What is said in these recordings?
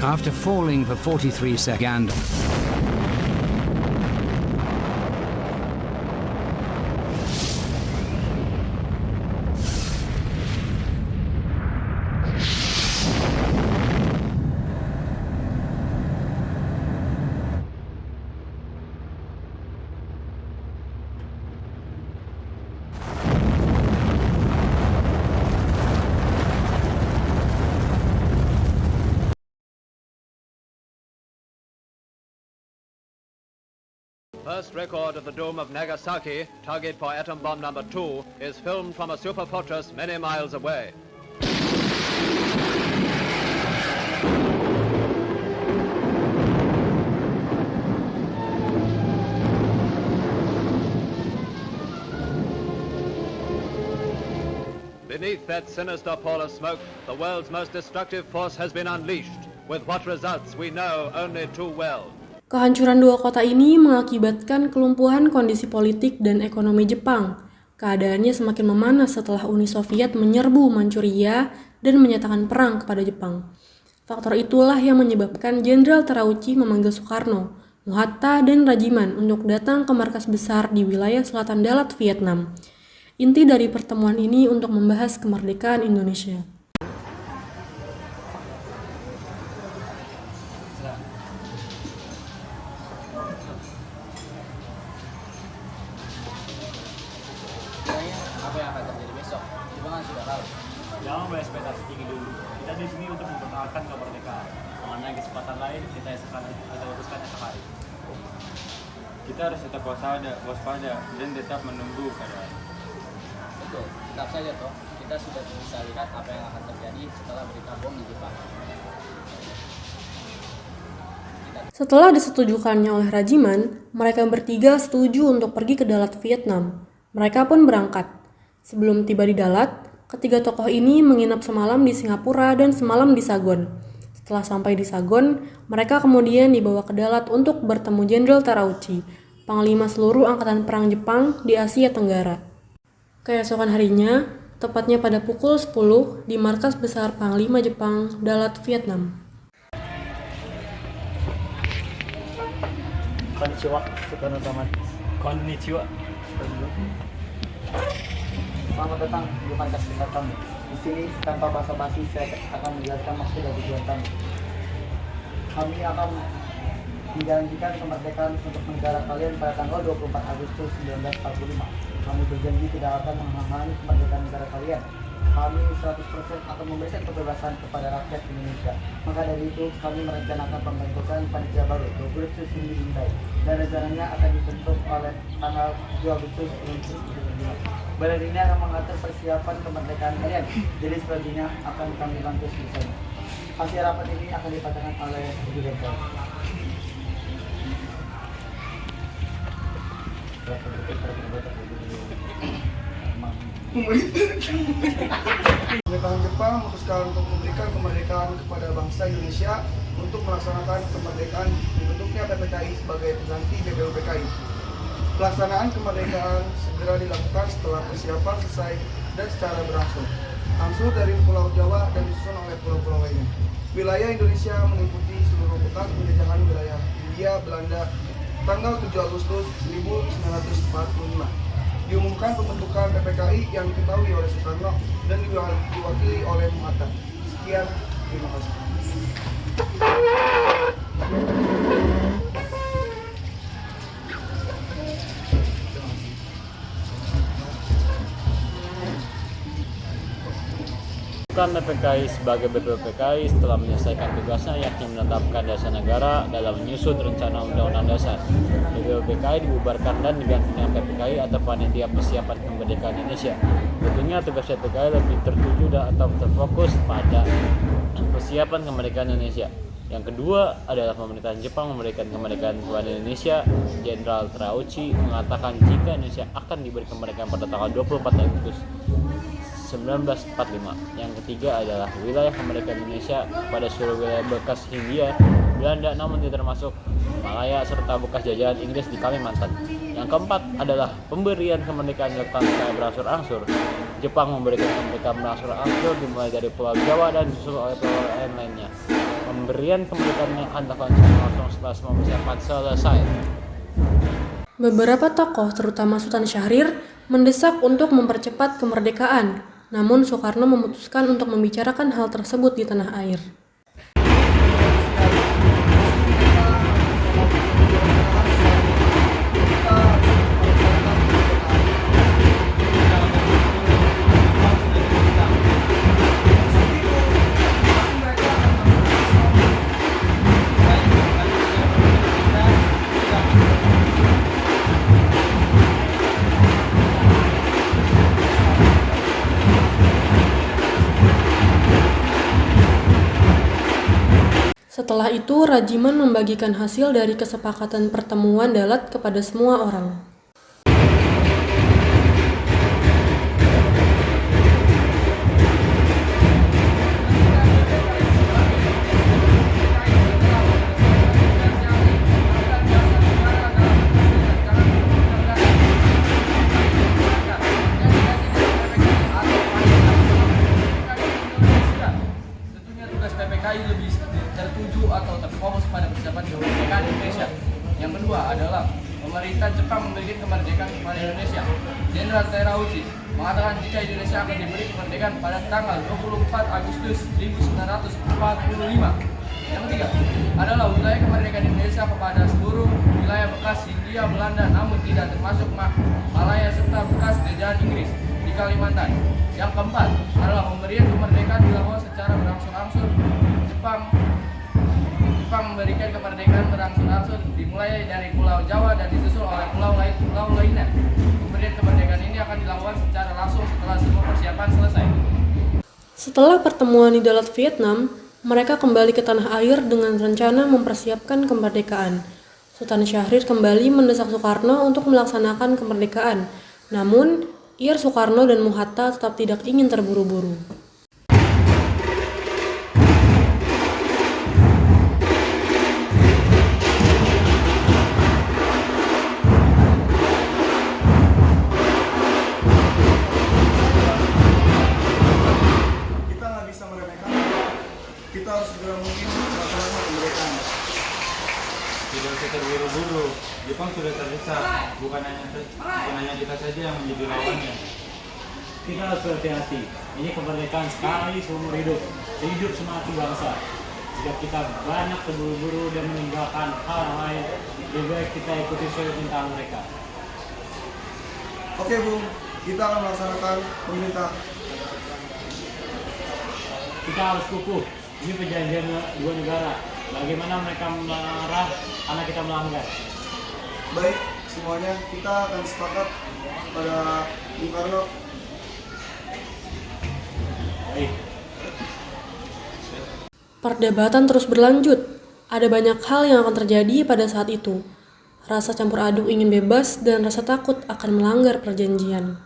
After falling for 43 seconds. First record of the doom of Nagasaki, target for atom bomb number 2, is filmed from a super fortress many miles away. Beneath that sinister pall of smoke, the world's most destructive force has been unleashed. With what results we know only too well. Kehancuran dua kota ini mengakibatkan kelumpuhan kondisi politik dan ekonomi Jepang. Keadaannya semakin memanas setelah Uni Soviet menyerbu Manchuria dan menyatakan perang kepada Jepang. Faktor itulah yang menyebabkan Jenderal Terauchi memanggil Soekarno, Mohatta, dan Rajiman untuk datang ke markas besar di wilayah selatan Dalat, Vietnam. Inti dari pertemuan ini untuk membahas kemerdekaan Indonesia. Apa yang akan terjadi besok? Jepang kan sudah tahu. Jangan berekspektasi tinggi dulu. Kita di sini untuk mempertahankan kemerdekaan. Mengenai kesempatan lain, kita akan uruskan esok hari. Kita harus tetap waspada dan tetap menunggu keadaan. Betul, tetap saja toh. Kita sudah bisa lihat apa yang akan terjadi setelah berita bom di Jepang. Setelah disetujukannya oleh Rajiman, mereka bertiga setuju untuk pergi ke Dalat, Vietnam. Mereka pun berangkat. Sebelum tiba di Dalat, ketiga tokoh ini menginap semalam di Singapura dan semalam di Saigon. Setelah sampai di Saigon, mereka kemudian dibawa ke Dalat untuk bertemu Jenderal Terauchi, Panglima seluruh Angkatan Perang Jepang di Asia Tenggara. Keesokan harinya, tepatnya pada pukul 10 di markas besar Panglima Jepang, Dalat, Vietnam. Konnichiwa, Soekarno-sama. Konnichiwa. Selamat datang di markas besar kami. Di sini tanpa basa-basi saya akan menjelaskan maksud dan tujuan kami. Kami akan menjanjikan kemerdekaan untuk negara kalian pada tanggal 24 Agustus 1945. Kami berjanji tidak akan menghalangi kemerdekaan negara kalian. Kami 100% akan memberikan kebebasan kepada rakyat Indonesia. Maka dari itu, kami merencanakan pembentukan panitia baru, Revolusi Sindi Indai, dan rencananya akan dibentuk oleh tanggal 7 Agustus 1945. Badan ini akan mengatur persiapan kemerdekaan kalian, jadi selanjutnya akan kami bantu selesainya. Hasil rapat ini akan dibacakan oleh Direktur. Pemerintahan Jepang memutuskan untuk memberikan kemerdekaan kepada bangsa Indonesia untuk melaksanakan kemerdekaan dibentuknya PPKI sebagai pengganti BPUPKI. Pelaksanaan kemerdekaan segera dilakukan setelah persiapan selesai dan secara berangsur. Langsung dari Pulau Jawa dan disusun oleh pulau-pulau lainnya. Wilayah Indonesia meliputi seluruh bekas penjajahan wilayah Hindia Belanda tanggal 7 Agustus 1945. Diumumkan pembentukan PPKI yang diketahui oleh Soekarno dan diwakili oleh Mohatta. Sekian, terima kasih. Pembentukan PPKI sebagai BPUPKI setelah menyelesaikan tugasnya yakni menetapkan dasar negara dalam menyusun rencana undang-undang dasar. BPUPKI dibubarkan dan diganti dengan PPKI atau Panitia Persiapan Kemerdekaan Indonesia. Tentunya tugas PPKI lebih tertuju atau terfokus pada persiapan kemerdekaan Indonesia. Yang kedua adalah pemerintahan Jepang memberikan kemerdekaan kepada Indonesia. Jenderal Terauchi mengatakan jika Indonesia akan diberi kemerdekaan pada tanggal 24 Agustus 1945. Yang ketiga adalah wilayah kemerdekaan Indonesia pada seluruh wilayah bekas Hindia Belanda namun tidak termasuk Malaya serta bekas jajahan Inggris di Kalimantan. Yang keempat adalah pemberian kemerdekaan dilakukan secara berangsur-angsur. Jepang memberikan kemerdekaan berangsur-angsur dimulai dari Pulau Jawa dan disusul oleh pulau lainnya. Pemberian kemerdekaan ini akan dilakukan secara langsung setelah semua persiapan selesai. Beberapa tokoh, terutama Sultan Syahrir, mendesak untuk mempercepat kemerdekaan. Namun Soekarno memutuskan untuk membicarakan hal tersebut di tanah air. Setelah itu, Rajiman membagikan hasil dari kesepakatan pertemuan Dalat kepada semua orang. Tentunya tugas PPKI lebih tertuju atau terfokus pada persiapan kemerdekaan Indonesia. Yang kedua adalah pemerintah Jepang memberikan kemerdekaan kepada Indonesia. Jenderal Terauchi mengatakan jika Indonesia akan diberi kemerdekaan pada tanggal 24 Agustus 1945. Yang ketiga adalah wilayah kemerdekaan Indonesia kepada seluruh wilayah bekas Hindia Belanda namun tidak termasuk Malaya serta bekas jajahan Inggris di Kalimantan. Yang keempat adalah pemberian kemerdekaan dilakukan secara berangsur-angsur. Jepang memberikan kemerdekaan berangsur-angsur dimulai dari Pulau Jawa dan disusul oleh pulau lainnya. Pemberian kemerdekaan ini akan dilakukan secara langsung setelah semua persiapan selesai. Setelah pertemuan di Dalat, Vietnam, mereka kembali ke tanah air dengan rencana mempersiapkan kemerdekaan. Sultan Syahrir kembali mendesak Soekarno untuk melaksanakan kemerdekaan. Namun, Soekarno dan Muhatta tetap tidak ingin terburu-buru. Kita nggak bisa meremehkan. Kita harus segera mungkin melaksanakan kemerdekaan. Tidak usah terburu-buru. Jepang sudah terdesak, bukan hanya kita saja yang menjadi lawannya. Kita harus berhati-hati. Ini kemerdekaan sekali seumur hidup. Hidup semati bangsa. Jika kita banyak terburu-buru dan meninggalkan hal lain, lebih baik kita ikuti sesuai perintah mereka. Oke Bung, kita akan melaksanakan pemerintah. Kita harus kukuh. Ini perjanjian dua negara. Bagaimana mereka marah karena kita melanggar. Baik, semuanya kita akan sepakat pada Bung Karno. Baik. Perdebatan terus berlanjut. Ada banyak hal yang akan terjadi pada saat itu. Rasa campur aduk ingin bebas dan rasa takut akan melanggar perjanjian.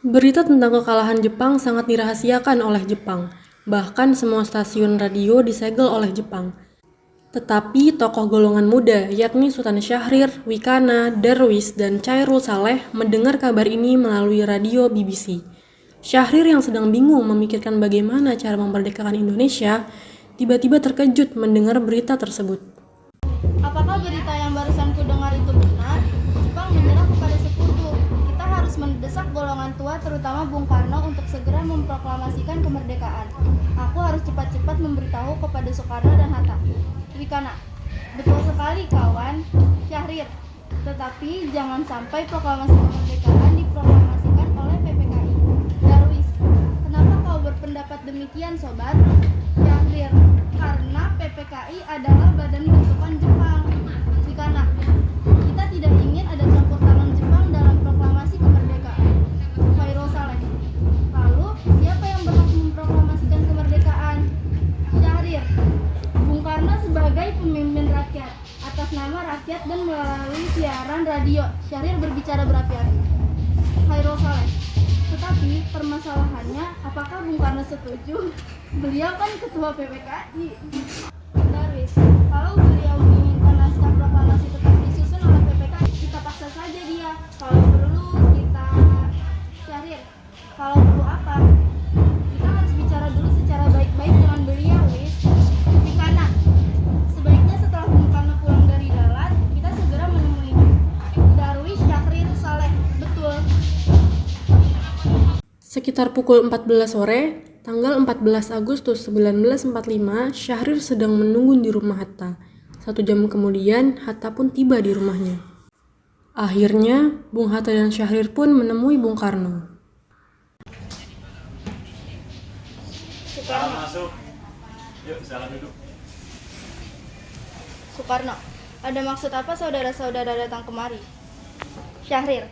Berita tentang kekalahan Jepang sangat dirahasiakan oleh Jepang. Bahkan semua stasiun radio disegel oleh Jepang. Tetapi tokoh golongan muda, yakni Sultan Syahrir, Wikana, Darwis, dan Chairul Saleh mendengar kabar ini melalui radio BBC. Syahrir yang sedang bingung memikirkan bagaimana cara memerdekakan Indonesia, tiba-tiba terkejut mendengar berita tersebut. Apakah berita yang barusan kudengar itu benar? Jepang menyerah kepada sekutu. Kita harus mendesak golongan tua, terutama Bung Karno, untuk segera memproklamasikan kemerdekaan. Aku harus cepat-cepat memberitahu kepada Soekarno dan Hatta. Wikana, betul sekali kawan. Syahrir, tetapi jangan sampai proklamasi kemerdekaan diproklamasikan oleh PPKI. Darwis, kenapa kau berpendapat demikian, sobat? Syahrir, karena PPKI adalah badan bentukan Jepang. Wikana, kita tidak ingin ada campur tangan Jepang dalam proklamasi Syahrir berbicara berapi-api. Khairul Saleh. Tetapi permasalahannya, apakah Bung Karno setuju? Beliau kan ketua PPKI. Darwis, kalau beliau menginginkan naskah proklamasi tetap disusun oleh PPKI, kita paksa saja dia. Kalau perlu kita Syahrir. Kalau perlu apa? Kita harus bicara dulu secara baik-baik dengan beliau, Wis. Dikana, sebaiknya setelah Bung Karno pulang dari Dalat, kita segera menemuinya. Darwis Syahrir Saleh, betul. Sekitar pukul 14 sore, tanggal 14 Agustus 1945, Syahrir sedang menunggu di rumah Hatta. 1 jam kemudian, Hatta pun tiba di rumahnya. Akhirnya, Bung Hatta dan Syahrir pun menemui Bung Karno. Masuk. Yuk, silakan duduk. Soekarno, ada maksud apa saudara-saudara datang kemari? Syahrir,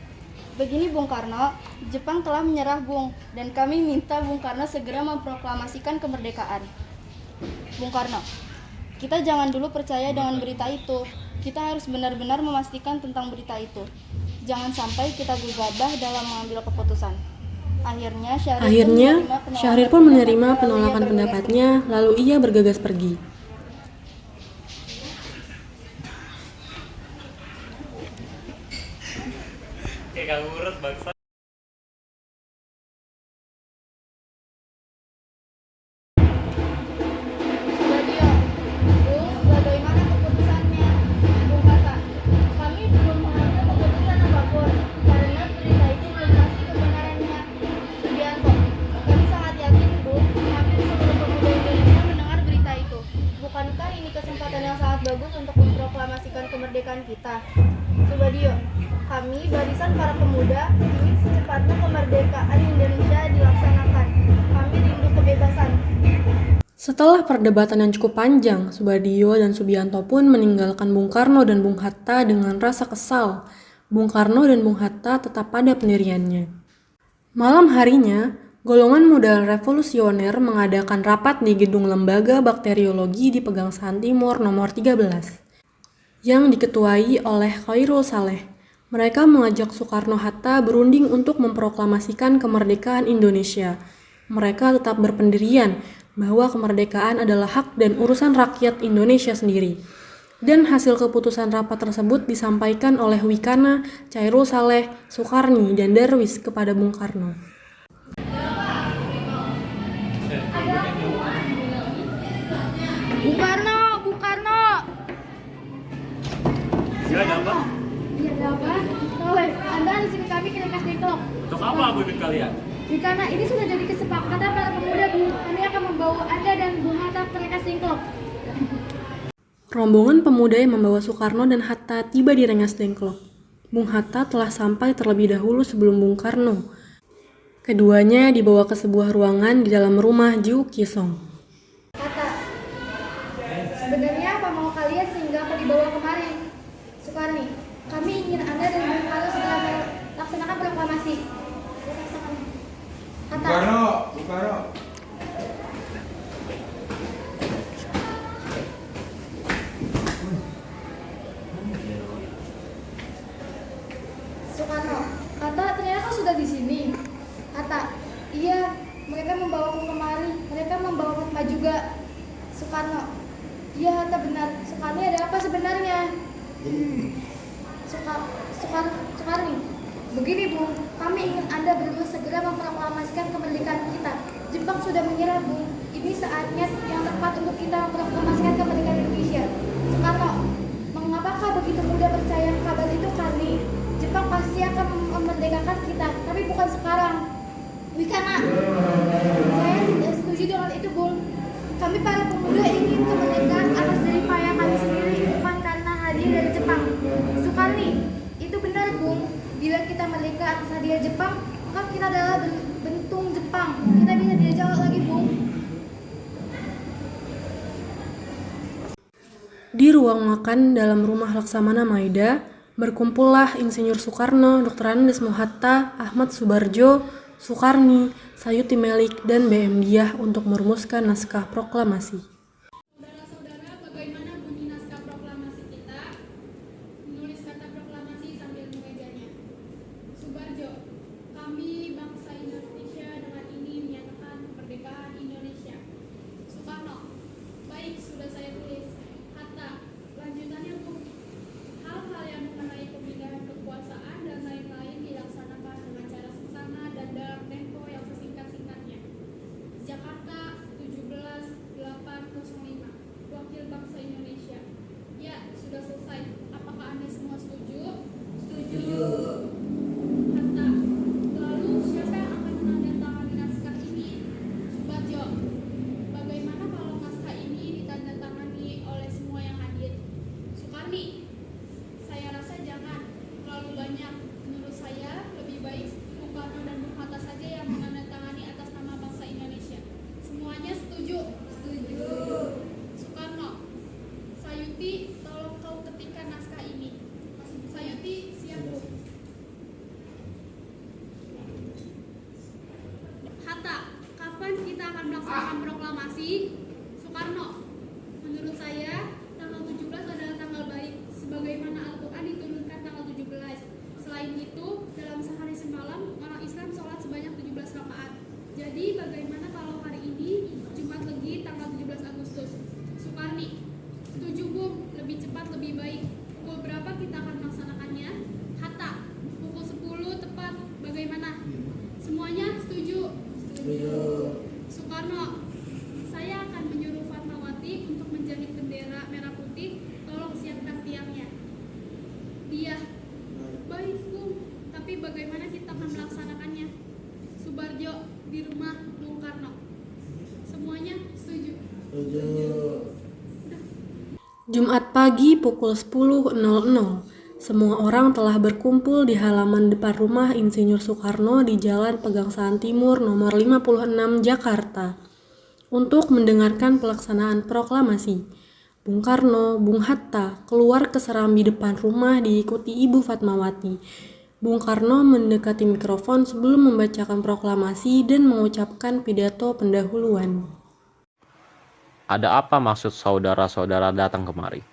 begini Bung Karno, Jepang telah menyerah Bung, dan kami minta Bung Karno segera memproklamasikan kemerdekaan. Bung Karno, kita jangan dulu percaya dengan berita itu. Kita harus benar-benar memastikan tentang berita itu. Jangan sampai kita gegabah dalam mengambil keputusan. Akhirnya, Syahrir pun menerima penolakan pendapatnya, lalu ia bergegas pergi. Kayak gak ngurus bangsa. Subadio, Bung, bagaimana keputusannya? Bung Hatta, kami belum mengambil keputusan apapun karena berita itu belum pasti kebenarannya. Subianto, kami sangat yakin Bung, hampir seluruh pemuda Indonesia mendengar berita itu. Bukankah ini kesempatan yang sangat bagus untuk memproklamasikan kemerdekaan kita? Subadio, kami barisan para pemuda ingin secepatnya kemerdekaan Indonesia dilaksanakan. Kami rindu kebebasan. Setelah perdebatan yang cukup panjang, Subadio dan Subianto pun meninggalkan Bung Karno dan Bung Hatta dengan rasa kesal. Bung Karno dan Bung Hatta tetap pada pendiriannya. Malam harinya, golongan muda revolusioner mengadakan rapat di gedung Lembaga Bakteriologi di Pegangsaan Timur nomor 13 yang diketuai oleh Khairul Saleh. Mereka mengajak Soekarno-Hatta berunding untuk memproklamasikan kemerdekaan Indonesia. Mereka tetap berpendirian bahwa kemerdekaan adalah hak dan urusan rakyat Indonesia sendiri. Dan hasil keputusan rapat tersebut disampaikan oleh Wikana, Khairul Saleh, Soekarni, dan Darwis kepada Bung Karno. Bung Karno, Bung Karno. Sila apa? Iya, apa? Anda harus ikut kami ke Lekas Dengklok. Untuk apa aku ikut kalian? Karena ini sudah jadi kesepakatan para pemuda, Bu. Kami akan membawa Anda dan Bung Hatta ke Lekas Dengklok. Rombongan pemuda yang membawa Soekarno dan Hatta tiba di Rengas Dengklok. Bung Hatta telah sampai terlebih dahulu sebelum Bung Karno. Keduanya dibawa ke sebuah ruangan di dalam rumah Ju Kisong. Hatta, sebenarnya apa mau kalian sehingga aku dibawa kemari? Soekarni, kami ingin Anda dan Bung Karno segera melaksanakan proklamasi. Hatta. Bung Karno. Soekarno, Hatta, ternyata kau sudah di sini. Hatta, iya, mereka membawaku kemari. Mereka membawa Fatma juga. Soekarno, iya Hatta benar. Soekarni, ada apa sebenarnya? Soekarni, begini Bung, kami ingin Anda berdua segera memproklamasikan kemerdekaan kita. Jepang sudah menyerah Bung. Ini saatnya yang tepat untuk kita memproklamasikan kemerdekaan Indonesia. Soekarno, mengapakah begitu mudah percaya kabar itu Karni? Jepang pasti akan memerdekakan kita, tapi bukan sekarang. Wikana, saya tidak setuju dengan itu Bung. Kami para pemuda ingin kemerdekaan atas jerih payah kami sendiri, bukan karena hadiah dari Jepang. Soekarni, itu benar Bung. Bila kita merdeka atas hadiah Jepang, maka kita adalah bentung Jepang. Kita bisa dijajah lagi Bung. Di ruang makan dalam rumah Laksamana Maida, berkumpullah Insinyur Soekarno, Dr. Andes Mohatta, Ahmad Subarjo, Soekarni, Sayuti Melik, dan BM Diah untuk merumuskan naskah proklamasi. Saudara-saudara, bagaimana bunyi naskah proklamasi kita? Menulis kata proklamasi sambil mengeja semalam orang Islam sholat sebanyak 17 rakaat. Jadi bagaimana kalau hari ini Jumat Legi tanggal 17 Agustus? Sukarni, setuju Bung, lebih cepat lebih baik. Pukul berapa kita akan melaksanakannya? Hatta, pukul 10 tepat. Bagaimana? Semuanya setuju? Setuju. Soekarno, saya akan menyuruh Fatmawati untuk menjahit bendera merah putih. Tolong siapkan tiangnya. Dia, baik Bung, tapi bagaimana kita akan melaksanakannya? Subarjo, di rumah Bung Karno. Semuanya setuju? Setuju. Jumat pagi pukul 10.00, semua orang telah berkumpul di halaman depan rumah Insinyur Soekarno di Jalan Pegangsaan Timur nomor 56 Jakarta untuk mendengarkan pelaksanaan proklamasi. Bung Karno, Bung Hatta keluar ke serambi depan rumah diikuti Ibu Fatmawati. Bung Karno mendekati mikrofon sebelum membacakan proklamasi dan mengucapkan pidato pendahuluan. Ada apa maksud saudara-saudara datang kemari?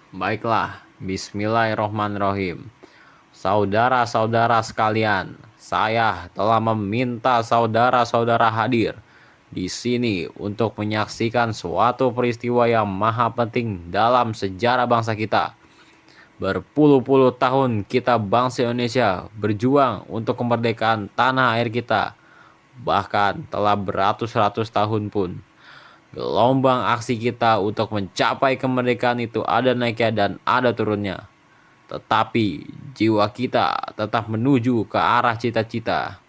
Baiklah, bismillahirrohmanirrohim. Saudara-saudara sekalian, saya telah meminta saudara-saudara hadir di sini untuk menyaksikan suatu peristiwa yang maha penting dalam sejarah bangsa kita. Berpuluh-puluh tahun kita bangsa Indonesia berjuang untuk kemerdekaan tanah air kita. Bahkan telah beratus-ratus tahun pun gelombang aksi kita untuk mencapai kemerdekaan itu ada naiknya dan ada turunnya. Tetapi jiwa kita tetap menuju ke arah cita-cita.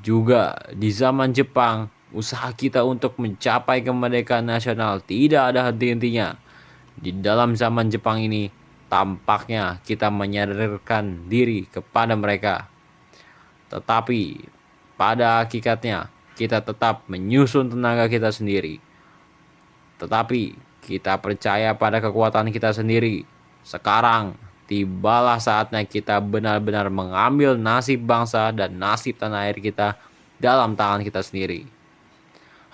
Juga di zaman Jepang, usaha kita untuk mencapai kemerdekaan nasional tidak ada henti-hentinya. Di dalam zaman Jepang ini, tampaknya kita menyadarkan diri kepada mereka. Tetapi pada hakikatnya, kita tetap menyusun tenaga kita sendiri. Tetapi kita percaya pada kekuatan kita sendiri. Sekarang tibalah saatnya kita benar-benar mengambil nasib bangsa dan nasib tanah air kita dalam tangan kita sendiri.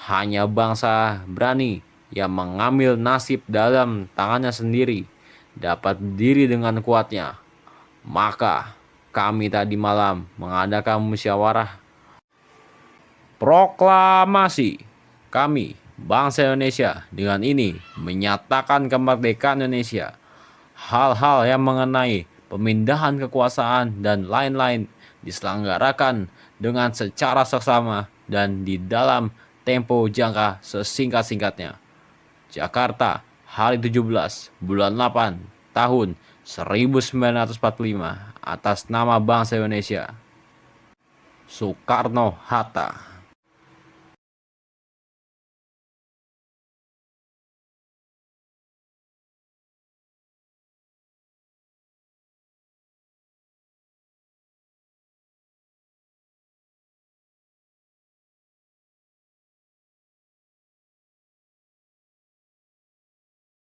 Hanya bangsa berani yang mengambil nasib dalam tangannya sendiri dapat berdiri dengan kuatnya. Maka kami tadi malam mengadakan musyawarah proklamasi. Kami, bangsa Indonesia, dengan ini menyatakan kemerdekaan Indonesia. Hal-hal yang mengenai pemindahan kekuasaan dan lain-lain diselenggarakan dengan secara seksama dan di dalam tempo jangka sesingkat-singkatnya. Jakarta, hari 17 bulan 8 tahun 1945 atas nama bangsa Indonesia. Soekarno Hatta.